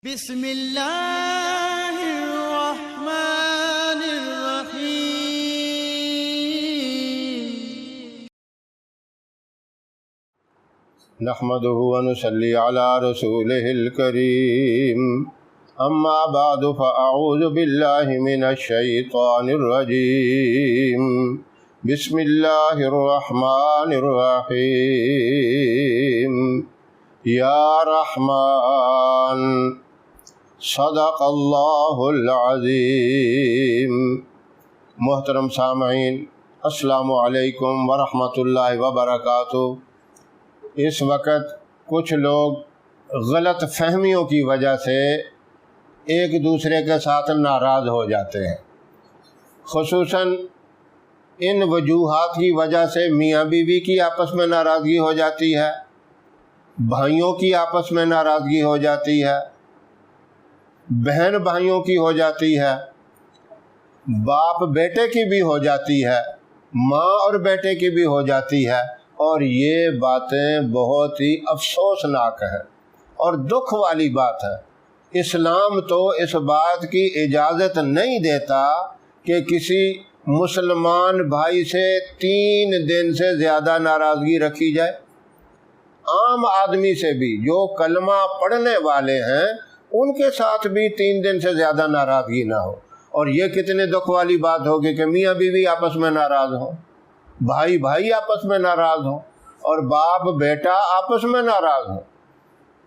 بسم اللہ الرحمن الرحیم نحمده ونصلي على رسوله الكريم اما بعد فاعوذ بالله من الشيطان الرجيم بسم الله الرحمن الرحيم يا رحمن صدق اللہ العظیم۔ محترم سامعین، السلام علیکم ورحمۃ اللہ وبرکاتہ۔ اس وقت کچھ لوگ غلط فہمیوں کی وجہ سے ایک دوسرے کے ساتھ ناراض ہو جاتے ہیں، خصوصاً ان وجوہات کی وجہ سے میاں بیوی کی آپس میں ناراضگی ہو جاتی ہے، بھائیوں کی آپس میں ناراضگی ہو جاتی ہے، بہن بھائیوں کی ہو جاتی ہے، باپ بیٹے کی بھی ہو جاتی ہے، ماں اور بیٹے کی بھی ہو جاتی ہے، اور یہ باتیں بہت ہی افسوسناک ہے اور دکھ والی بات ہے۔ اسلام تو اس بات کی اجازت نہیں دیتا کہ کسی مسلمان بھائی سے 3 دن سے زیادہ ناراضگی رکھی جائے۔ عام آدمی سے بھی، جو کلمہ پڑھنے والے ہیں، ان کے ساتھ بھی 3 دن سے زیادہ ناراضگی نہ ہو۔ اور یہ کتنے دکھ والی بات ہوگی کہ میاں بیوی آپس میں ناراض ہوں، بھائی بھائی آپس میں ناراض ہوں، اور باپ بیٹا آپس میں ناراض ہوں۔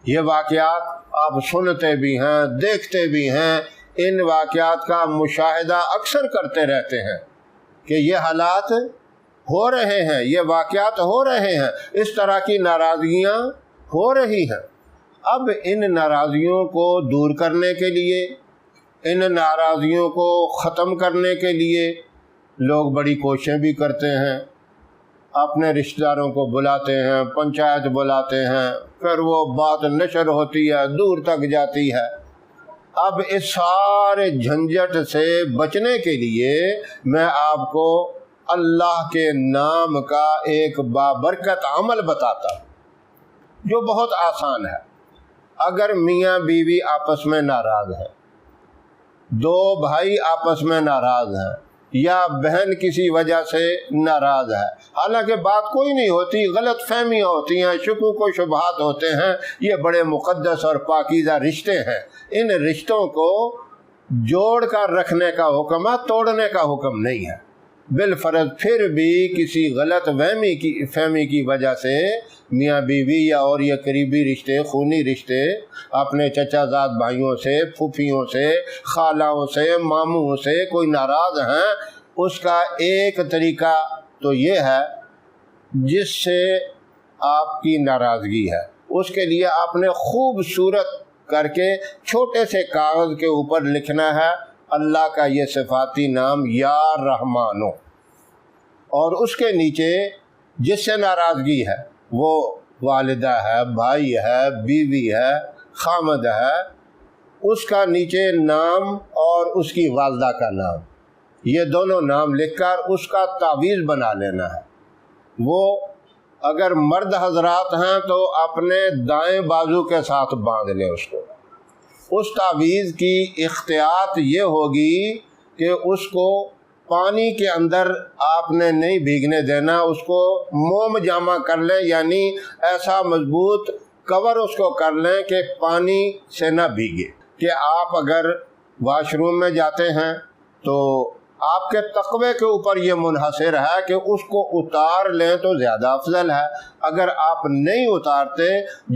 یہ واقعات آپ سنتے بھی ہیں، دیکھتے بھی ہیں، ان واقعات کا مشاہدہ اکثر کرتے رہتے ہیں کہ یہ حالات ہو رہے ہیں، یہ واقعات ہو رہے ہیں، اس طرح کی ناراضگیاں ہو رہی ہیں۔ اب ان ناراضگیوں کو دور کرنے کے لیے، ان ناراضگیوں کو ختم کرنے کے لیے لوگ بڑی کوششیں بھی کرتے ہیں، اپنے رشتہ داروں کو بلاتے ہیں، پنچایت بلاتے ہیں، پھر وہ بات نشر ہوتی ہے، دور تک جاتی ہے۔ اب اس سارے جھنجٹ سے بچنے کے لیے میں آپ کو اللہ کے نام کا ایک بابرکت عمل بتاتا ہوں جو بہت آسان ہے۔ اگر میاں بیوی آپس میں ناراض ہیں، 2 بھائی آپس میں ناراض ہیں، یا بہن کسی وجہ سے ناراض ہے، حالانکہ بات کوئی نہیں ہوتی، غلط فہمیاں ہوتی ہیں، شکوک و شبہات ہوتے ہیں، یہ بڑے مقدس اور پاکیزہ رشتے ہیں، ان رشتوں کو جوڑ کر رکھنے کا حکم ہے، توڑنے کا حکم نہیں ہے۔ بالفرض پھر بھی کسی غلط فہمی کی وجہ سے میاں بیوی یا اور یہ قریبی رشتے، خونی رشتے، اپنے چچا زاد بھائیوں سے، پھوپھیوں سے، خالاؤں سے، ماموں سے کوئی ناراض ہیں، اس کا ایک طریقہ تو یہ ہے جس سے آپ کی ناراضگی ہے، اس کے لیے آپ نے خوبصورت کر کے چھوٹے سے کاغذ کے اوپر لکھنا ہے اللہ کا یہ صفاتی نام یا رحمانو، اور اس کے نیچے جس سے ناراضگی ہے، وہ والدہ ہے، بھائی ہے، بیوی ہے، خامد ہے، اس کا نیچے نام اور اس کی والدہ کا نام، یہ دونوں نام لکھ کر اس کا تعویذ بنا لینا ہے۔ وہ اگر مرد حضرات ہیں تو اپنے دائیں بازو کے ساتھ باندھ لیں اس کو۔ اس تعویذ کی احتیاط یہ ہوگی کہ اس کو پانی کے اندر آپ نے نہیں بھیگنے دینا، اس کو موم جامع کر لیں، یعنی ایسا مضبوط کور اس کو کر لیں کہ پانی سے نہ بھیگے، کہ آپ اگر واش روم میں جاتے ہیں تو آپ کے تقوی کے اوپر یہ منحصر ہے کہ اس کو اتار لیں تو زیادہ افضل ہے۔ اگر آپ نہیں اتارتے،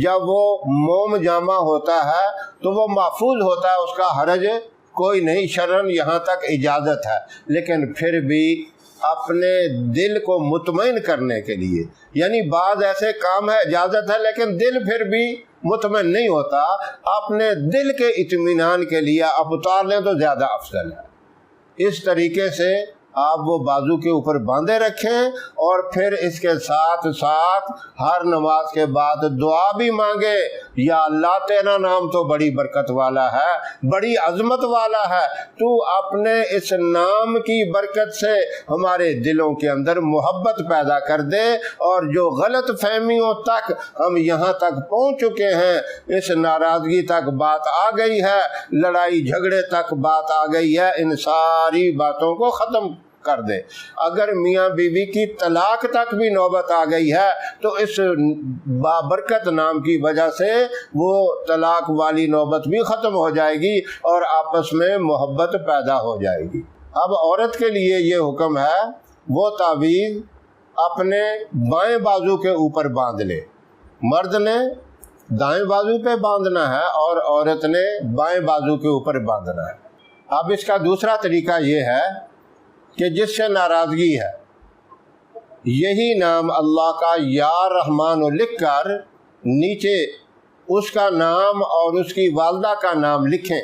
جب وہ موم جامع ہوتا ہے تو وہ محفوظ ہوتا ہے، اس کا حرج کوئی نہیں، شرعاً یہاں تک اجازت ہے، لیکن پھر بھی اپنے دل کو مطمئن کرنے کے لیے، یعنی بعض ایسے کام ہے اجازت ہے لیکن دل پھر بھی مطمئن نہیں ہوتا، اپنے دل کے اطمینان کے لیے آپ اتار لیں تو زیادہ افضل ہے۔ اس طریقے سے آپ وہ بازو کے اوپر باندھے رکھیں اور پھر اس کے ساتھ ساتھ ہر نماز کے بعد دعا بھی مانگے، یا اللہ تیرا نام تو بڑی برکت والا ہے، بڑی عظمت والا ہے، تو اپنے اس نام کی برکت سے ہمارے دلوں کے اندر محبت پیدا کر دے، اور جو غلط فہمیوں تک ہم یہاں تک پہنچ چکے ہیں، اس ناراضگی تک بات آ گئی ہے، لڑائی جھگڑے تک بات آ گئی ہے، ان ساری باتوں کو ختم کر دے۔ اگر میاں بیوی کی طلاق تک بھی نوبت آ گئی ہے تو اس بابرکت نام کی وجہ سے وہ طلاق والی نوبت بھی ختم ہو جائے گی اور آپس میں محبت پیدا ہو جائے گی۔ اب عورت کے لیے یہ حکم ہے وہ تعویذ اپنے بائیں بازو کے اوپر باندھ لے۔ مرد نے دائیں بازو پہ باندھنا ہے اور عورت نے بائیں بازو کے اوپر باندھنا ہے۔ اب اس کا دوسرا طریقہ یہ ہے کہ جس سے ناراضگی ہے، یہی نام اللہ کا یا رحمان لکھ کر نیچے اس کا نام اور اس کی والدہ کا نام لکھیں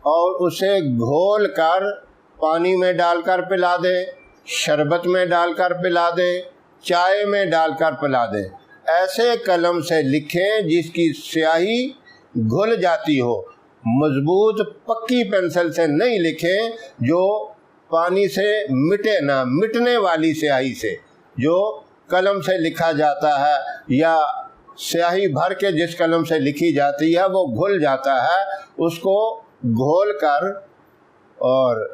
اور اسے گھول کر پانی میں ڈال کر پلا دیں، شربت میں ڈال کر پلا دیں، چائے میں ڈال کر پلا دیں۔ ایسے قلم سے لکھیں جس کی سیاہی گھل جاتی ہو، مضبوط پکی پنسل سے نہیں لکھیں جو پانی سے مٹے نہ، مٹنے والی سیاہی سے، جو قلم سے لکھا جاتا ہے یا سیاہی بھر کے جس قلم سے لکھی جاتی ہے وہ گھل جاتا ہے، اس کو گھول کر اور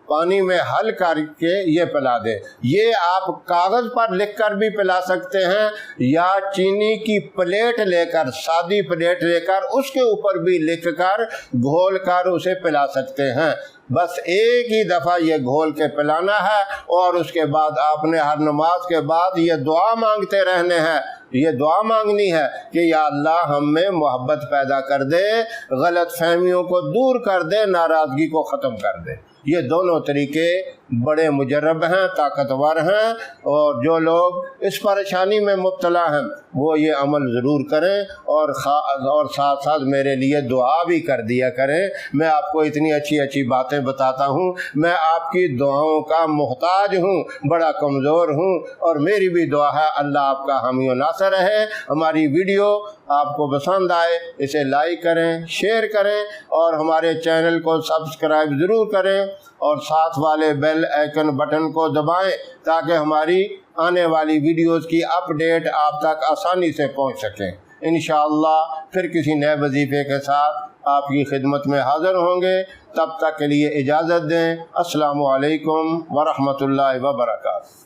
پانی میں حل کر کے یہ پلا دیں۔ یہ آپ کاغذ پر لکھ کر بھی پلا سکتے ہیں یا چینی کی پلیٹ لے کر، سادی پلیٹ لے کر اس کے اوپر بھی لکھ کر گھول کر اسے پلا سکتے ہیں۔ بس ایک ہی دفعہ یہ گھول کے پلانا ہے اور اس کے بعد آپ نے ہر نماز کے بعد یہ دعا مانگتے رہنے ہیں، یہ دعا مانگنی ہے کہ یا اللہ ہم میں محبت پیدا کر دے، غلط فہمیوں کو دور کر دے، ناراضگی کو ختم کر دے۔ یہ دونوں طریقے بڑے مجرب ہیں، طاقتور ہیں، اور جو لوگ اس پریشانی میں مبتلا ہیں وہ یہ عمل ضرور کریں اور ساتھ ساتھ میرے لیے دعا بھی کر دیا کریں۔ میں آپ کو اتنی اچھی اچھی باتیں بتاتا ہوں، میں آپ کی دعاؤں کا محتاج ہوں، بڑا کمزور ہوں، اور میری بھی دعا ہے اللہ آپ کا حامی و ناصر رہے۔ ہماری ویڈیو آپ کو پسند آئے اسے لائک کریں، شیئر کریں اور ہمارے چینل کو سبسکرائب ضرور کریں اور ساتھ والے بیل آئیکن بٹن کو دبائیں تاکہ ہماری آنے والی ویڈیوز کی اپڈیٹ آپ تک آسانی سے پہنچ سکیں۔ انشاءاللہ پھر کسی نئے وظیفے کے ساتھ آپ کی خدمت میں حاضر ہوں گے، تب تک کے لیے اجازت دیں۔ السلام علیکم ورحمۃ اللہ وبرکاتہ۔